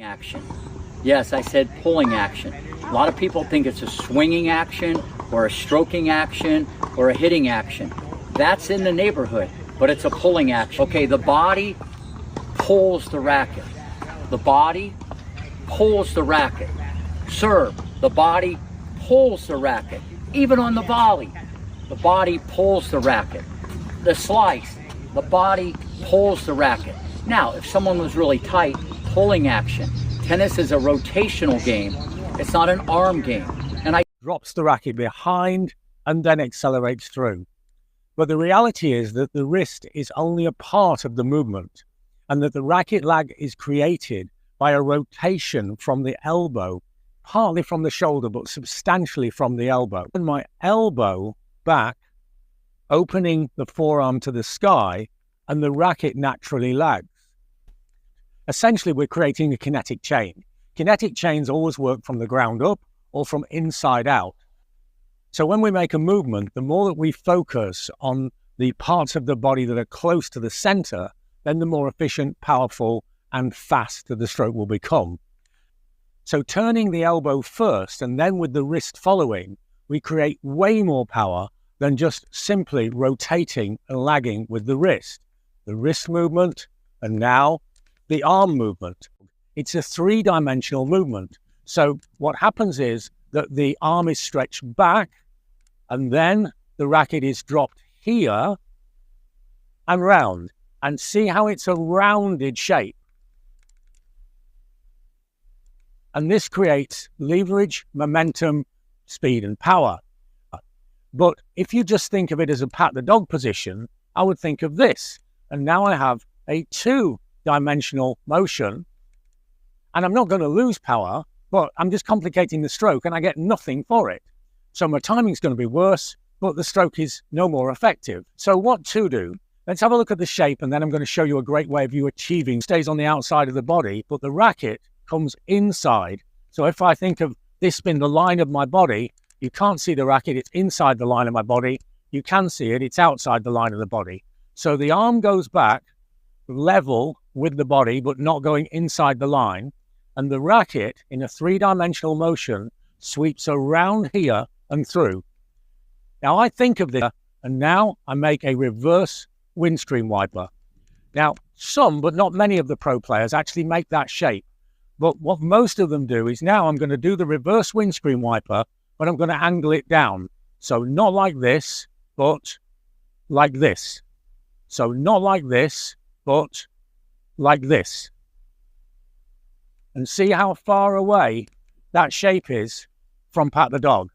Action. Yes, I said pulling action. A lot of people think it's a swinging action or a stroking action or a hitting action. That's in the neighborhood, but it's a pulling action. Okay, the body pulls the racket. The body pulls the racket. Serve, the body pulls the racket. Even on the volley, the body pulls the racket. The slice, the body pulls the racket. Now, if someone was really tight, pulling action. Tennis is a rotational game. It's not an arm game. And I drops the racket behind and then accelerates through. But the reality is that the wrist is only a part of the movement, and that the racket lag is created by a rotation from the elbow, partly from the shoulder, but substantially from the elbow. And my elbow back, opening the forearm to the sky, and the racket naturally lags. Essentially, we're creating a kinetic chain. Kinetic chains always work from the ground up or from inside out. So when we make a movement, the more that we focus on the parts of the body that are close to the center, then the more efficient, powerful, and fast the stroke will become. So turning the elbow first and then with the wrist following, we create way more power than just simply rotating and lagging with the wrist. The wrist movement, and now the arm movement. It's a three-dimensional movement. So what happens is that the arm is stretched back, and then the racket is dropped here and round. And see how it's a rounded shape. And this creates leverage, momentum, speed, and power. But if you just think of it as a pat the dog position, I would think of this. And now I have a two-dimensional motion, and I'm not going to lose power, but I'm just complicating the stroke and I get nothing for it. So my timing's going to be worse, but the stroke is no more effective. So what to do? Let's have a look at the shape, and then I'm going to show you a great way of you achieving. Stays on the outside of the body, but the racket comes inside. So if I think of this being the line of my body, you can't see the racket, it's inside the line of my body. You can see it, it's outside the line of the body. So the arm goes back level with the body, but not going inside the line. And the racket, in a three-dimensional motion, sweeps around here and through. Now I think of this, and now I make a reverse windscreen wiper. Now, some, but not many of the pro players actually make that shape. But what most of them do is now I'm going to do the reverse windscreen wiper, but I'm going to angle it down. So not like this, but like this. So not like this, but like this. And see how far away that shape is from pat the dog.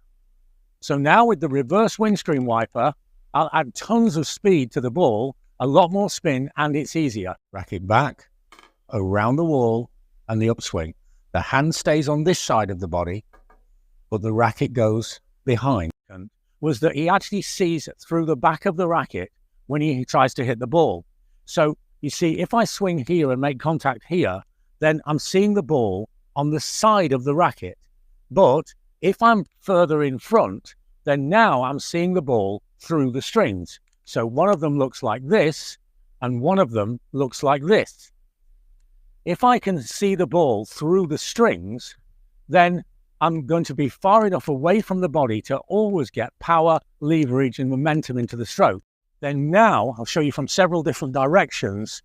So now with the reverse windscreen wiper, I'll add tons of speed to the ball, a lot more spin, and it's easier. Racket back, around the wall, and the upswing. The hand stays on this side of the body, but the racket goes behind. And was that he actually sees through the back of the racket when he tries to hit the ball. So you see, if I swing here and make contact here, then I'm seeing the ball on the side of the racket. But if I'm further in front, then now I'm seeing the ball through the strings. So one of them looks like this, and one of them looks like this. If I can see the ball through the strings, then I'm going to be far enough away from the body to always get power, leverage, and momentum into the stroke. Then now, I'll show you from several different directions,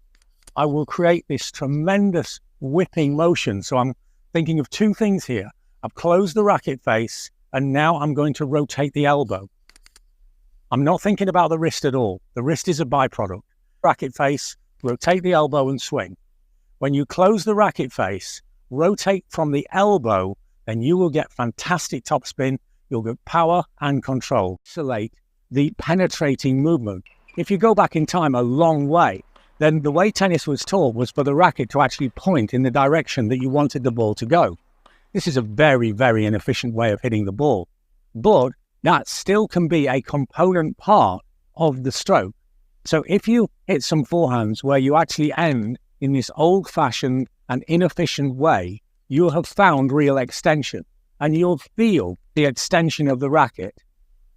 I will create this tremendous whipping motion. So I'm thinking of two things here. I've closed the racket face, and now I'm going to rotate the elbow. I'm not thinking about the wrist at all. The wrist is a byproduct. Racket face, rotate the elbow and swing. When you close the racket face, rotate from the elbow, then you will get fantastic topspin. You'll get power and control. Isolate the penetrating movement. If you go back in time a long way, then the way tennis was taught was for the racket to actually point in the direction that you wanted the ball to go. This is a very, very inefficient way of hitting the ball. But that still can be a component part of the stroke. So if you hit some forehands where you actually end in this old-fashioned and inefficient way, you'll have found real extension, and you'll feel the extension of the racket.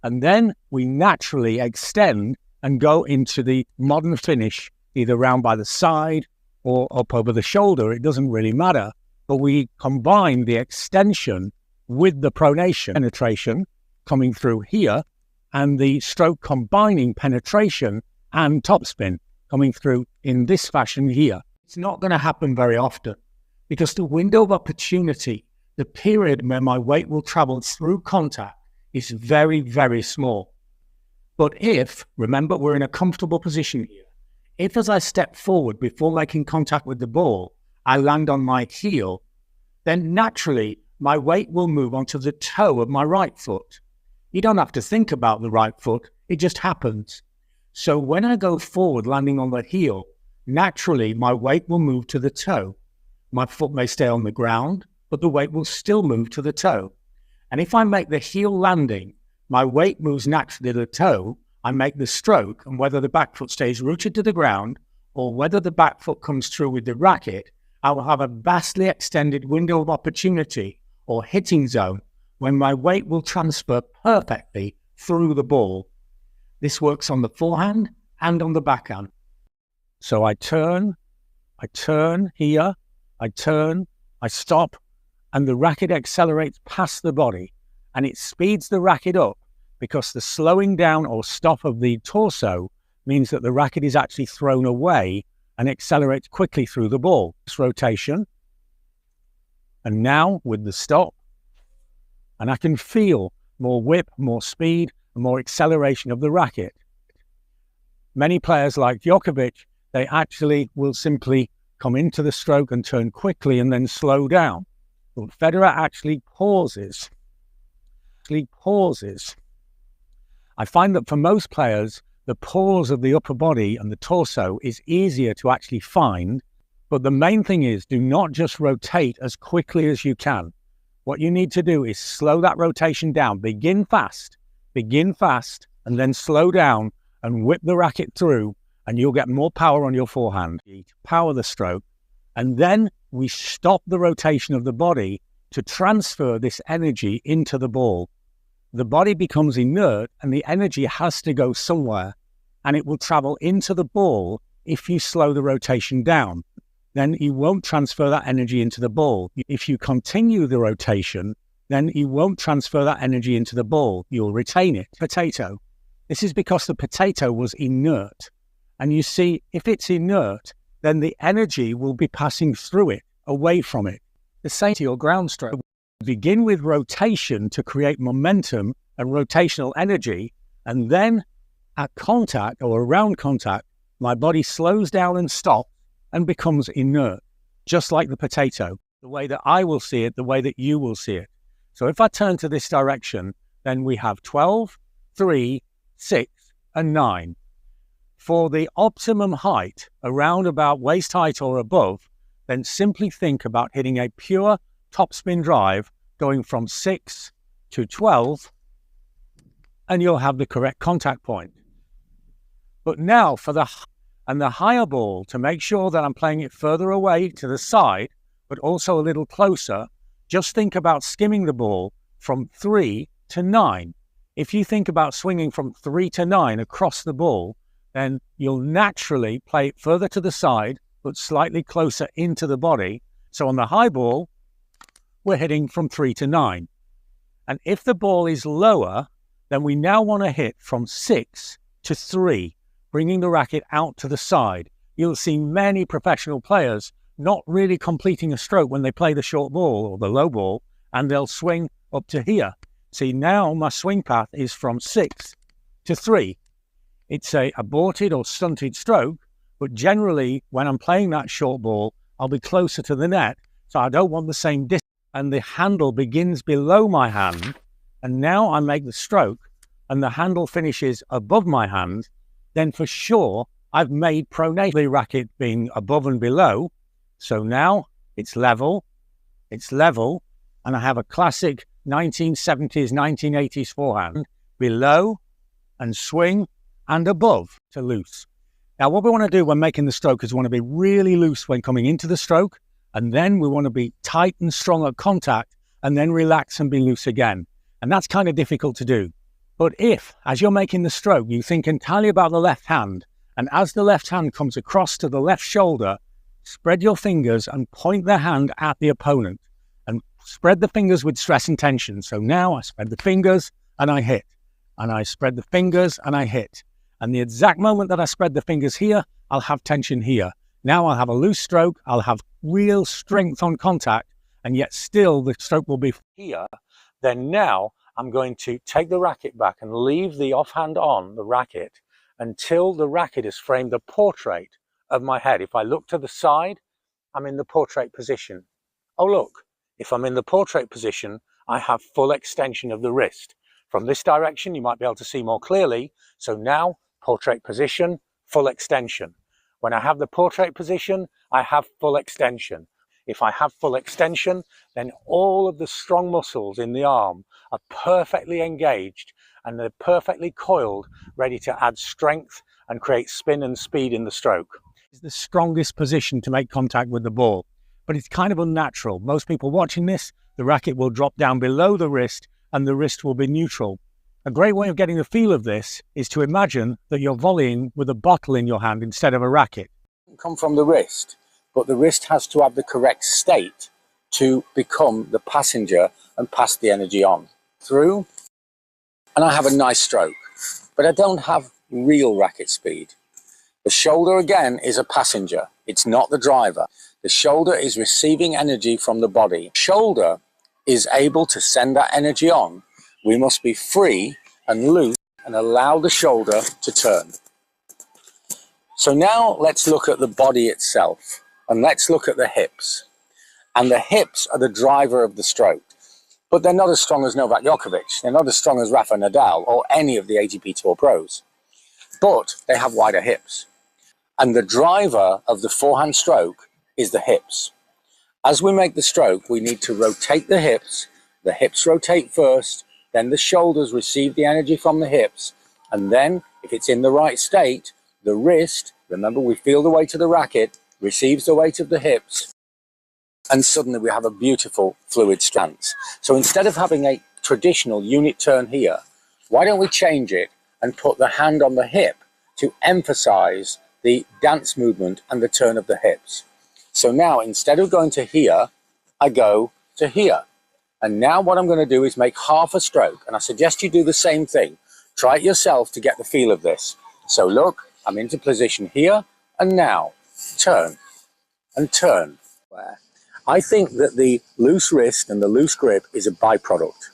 And then we naturally extend and go into the modern finish, either round by the side or up over the shoulder. It doesn't really matter. but we combine the extension with the pronation penetration coming through here, and the stroke combining penetration and topspin coming through in this fashion here. It's not going to happen very often because the window of opportunity, the period where my weight will travel through contact, is very, very small. But if, remember, we're in a comfortable position here, if as I step forward before making contact with the ball, I land on my heel, then naturally my weight will move onto the toe of my right foot. You don't have to think about the right foot, it just happens. So when I go forward landing on the heel, naturally my weight will move to the toe. My foot may stay on the ground, but the weight will still move to the toe. And if I make the heel landing, my weight moves naturally to the toe, I make the stroke, and whether the back foot stays rooted to the ground or whether the back foot comes through with the racket, I will have a vastly extended window of opportunity or hitting zone when my weight will transfer perfectly through the ball. This works on the forehand and on the backhand. So I turn here, I turn, I stop, and the racket accelerates past the body, and it speeds the racket up because the slowing down or stop of the torso means that the racket is actually thrown away and accelerates quickly through the ball. This rotation, and now with the stop, and I can feel more whip, more speed, and more acceleration of the racket. Many players like Djokovic, they actually will simply come into the stroke and turn quickly and then slow down. But Federer actually pauses. I find that for most players, the pause of the upper body and the torso is easier to actually find. But the main thing is, do not just rotate as quickly as you can. What you need to do is slow that rotation down. Begin fast, and then slow down and whip the racket through, and you'll get more power on your forehand. Power the stroke, and then we stop the rotation of the body to transfer this energy into the ball. The body becomes inert, and the energy has to go somewhere, and it will travel into the ball if you slow the rotation down. Then you won't transfer that energy into the ball. If you continue the rotation, then you won't transfer that energy into the ball. You'll retain it. Potato. This is because the potato was inert. And you see, if it's inert, then the energy will be passing through it, away from it. The same to your ground stroke. Begin with rotation to create momentum and rotational energy, and then at contact or around contact, my body slows down and stops and becomes inert, just like the potato, the way that I will see it, the way that you will see it. So if I turn to this direction, then we have 12, 3, 6, and 9. For the optimum height, around about waist height or above, then simply think about hitting a pure topspin drive going from 6 to 12, and you'll have the correct contact point. But now for the higher ball, to make sure that I'm playing it further away to the side, but also a little closer, just think about skimming the ball from 3 to 9. If you think about swinging from 3 to 9 across the ball, then you'll naturally play it further to the side, but slightly closer into the body. So on the high ball, we're hitting from 3 to 9. And if the ball is lower, then we now want to hit from 6 to 3, bringing the racket out to the side. You'll see many professional players not really completing a stroke when they play the short ball or the low ball, and they'll swing up to here. See, now my swing path is from 6 to 3. It's a aborted or stunted stroke, but generally when I'm playing that short ball, I'll be closer to the net, so I don't want the same distance. And the handle begins below my hand, and now I make the stroke, and the handle finishes above my hand, then for sure I've made pronation, the racket being above and below. So now it's level, and I have a classic 1970s, 1980s forehand, below and swing and above to loose. Now what we want to do when making the stroke is we want to be really loose when coming into the stroke, and then we want to be tight and strong at contact, and then relax and be loose again. And that's kind of difficult to do. But if, as you're making the stroke, you think entirely about the left hand, and as the left hand comes across to the left shoulder, spread your fingers and point the hand at the opponent, and spread the fingers with stress and tension. So now I spread the fingers and I hit, and I spread the fingers and I hit. And the exact moment that I spread the fingers here, I'll have tension here. Now I'll have a loose stroke, I'll have real strength on contact, and yet still the stroke will be here. Then now I'm going to take the racket back and leave the offhand on the racket until the racket has framed a portrait of my head. If I look to the side, I'm in the portrait position. Oh look, if I'm in the portrait position, I have full extension of the wrist. From this direction, you might be able to see more clearly. So now, portrait position, full extension. When I have the portrait position, I have full extension. If I have full extension, then all of the strong muscles in the arm are perfectly engaged and they're perfectly coiled, ready to add strength and create spin and speed in the stroke. It's the strongest position to make contact with the ball, but it's kind of unnatural. Most people watching this, the racket will drop down below the wrist and the wrist will be neutral. A great way of getting the feel of this is to imagine that you're volleying with a bottle in your hand instead of a racket. Come from the wrist, but the wrist has to have the correct state to become the passenger and pass the energy on through. And I have a nice stroke, but I don't have real racket speed. The shoulder again is a passenger. It's not the driver. The shoulder is receiving energy from the body. Shoulder is able to send that energy on. We must be free and loose and allow the shoulder to turn. So now let's look at the body itself and let's look at the hips. And the hips are the driver of the stroke, but they're not as strong as Novak Djokovic. They're not as strong as Rafa Nadal or any of the ATP Tour pros, but they have wider hips. And the driver of the forehand stroke is the hips. As we make the stroke, we need to rotate the hips. The hips rotate first, then the shoulders receive the energy from the hips, and then, if it's in the right state, the wrist, remember we feel the weight of the racket, receives the weight of the hips, and suddenly we have a beautiful fluid stance. So instead of having a traditional unit turn here, why don't we change it and put the hand on the hip to emphasize the dance movement and the turn of the hips. So now instead of going to here, I go to here. And now what I'm going to do is make half a stroke. And I suggest you do the same thing. Try it yourself to get the feel of this. So look, I'm into position here, and now turn and turn. I think that the loose wrist and the loose grip is a byproduct.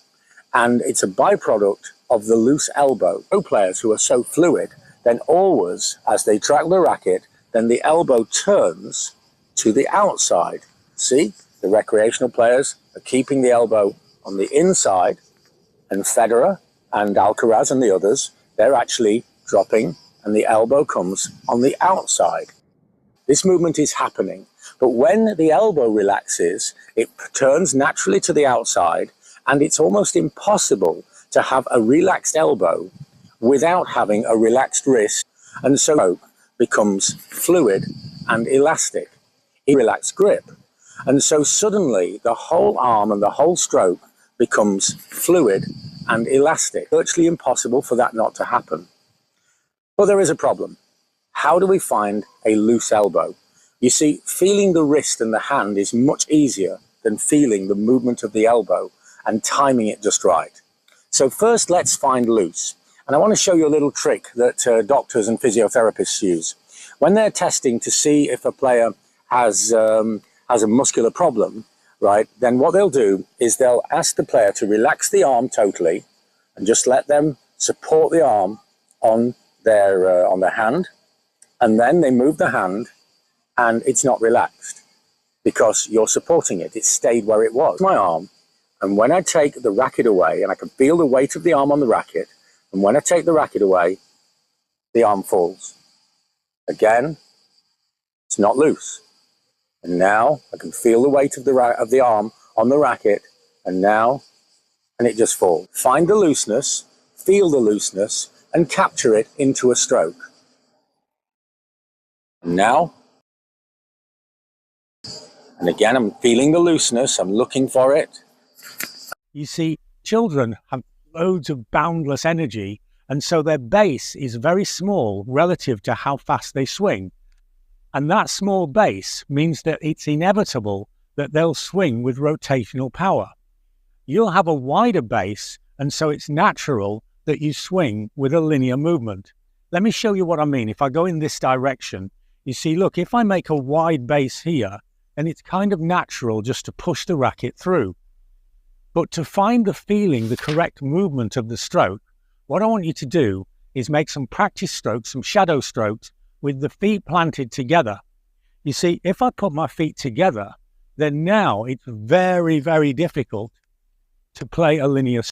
And it's a byproduct of the loose elbow. Pro players who are so fluid, then always, as they track the racket, then the elbow turns to the outside. See, the recreational players are keeping the elbow on the inside, and Federer and Alcaraz and the others, they're actually dropping, and the elbow comes on the outside. This movement is happening, but when the elbow relaxes, it turns naturally to the outside, and it's almost impossible to have a relaxed elbow without having a relaxed wrist, and so stroke becomes fluid and elastic. A relaxed grip. And so suddenly the whole arm and the whole stroke becomes fluid and elastic. Virtually impossible for that not to happen. But there is a problem. How do we find a loose elbow? You see, feeling the wrist and the hand is much easier than feeling the movement of the elbow and timing it just right. So first, let's find loose. And I want to show you a little trick that doctors and physiotherapists use. When they're testing to see if a player has a muscular problem, right, then what they'll do is they'll ask the player to relax the arm totally and just let them support the arm on their hand, and then they move the hand and it's not relaxed because you're supporting it. It stayed where it was. My arm, and when I take the racket away, and I can feel the weight of the arm on the racket, and when I take the racket away, the arm falls. Again, it's not loose. And now I can feel the weight of the arm on the racket, and it just falls. Find the looseness, feel the looseness, and capture it into a stroke. And now, and again, I'm feeling the looseness, I'm looking for it. You see, children have loads of boundless energy, and so their base is very small relative to how fast they swing. And that small base means that it's inevitable that they'll swing with rotational power. You'll have a wider base, and so it's natural that you swing with a linear movement. Let me show you what I mean. If I go in this direction, you see, look, if I make a wide base here, then it's kind of natural just to push the racket through. But to find the feeling, the correct movement of the stroke, what I want you to do is make some practice strokes, some shadow strokes, with the feet planted together. You see, if I put my feet together, then now it's very, very difficult to play a linear